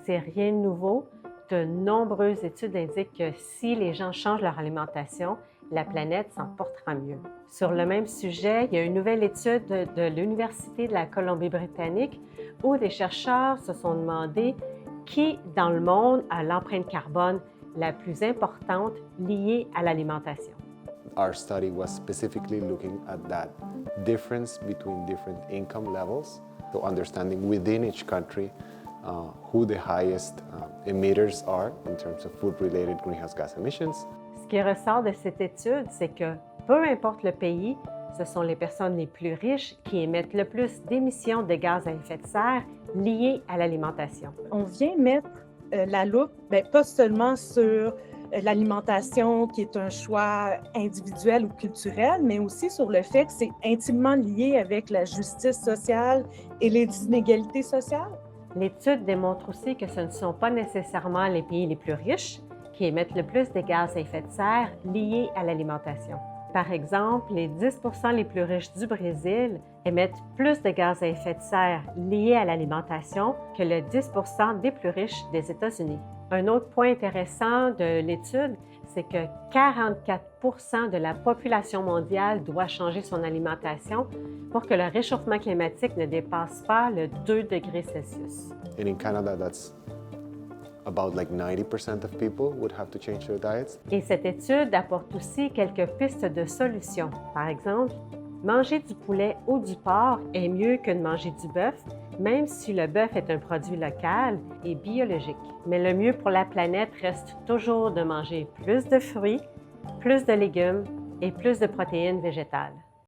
C'est rien de nouveau. De nombreuses études indiquent que si les gens changent leur alimentation, la planète s'en portera mieux. Sur le même sujet, il y a une nouvelle étude de l'Université de la Colombie-Britannique où des chercheurs se sont demandé qui dans le monde a l'empreinte carbone la plus importante liée à l'alimentation. Our study was specifically looking at that difference between different income levels, so understanding within each country who the highest emitters are in terms of food-related greenhouse gas emissions. Ce qui ressort de cette étude, c'est que peu importe le pays, ce sont les personnes les plus riches qui émettent le plus d'émissions de gaz à effet de serre liées à l'alimentation. On vient mettre la loupe, pas seulement sur l'alimentation qui est un choix individuel ou culturel, mais aussi sur le fait que c'est intimement lié avec la justice sociale et les inégalités sociales. L'étude démontre aussi que ce ne sont pas nécessairement les pays les plus riches qui émettent le plus de gaz à effet de serre liés à l'alimentation. Par exemple, les 10 les plus riches du Brésil émettent plus de gaz à effet de serre liés à l'alimentation que le 10 des plus riches des États-Unis. Un autre point intéressant de l'étude, c'est que 44 de la population mondiale doit changer son alimentation pour que le réchauffement climatique ne dépasse pas le 2 degrés Celsius. And in Canada, that's about like 90% of people would have to change their diets. Et cette étude apporte aussi quelques pistes de solutions. Par exemple, manger du poulet ou du porc est mieux que de manger du bœuf, même si le bœuf est un produit local et biologique. Mais le mieux pour la planète reste toujours de manger plus de fruits, plus de légumes et plus de protéines végétales.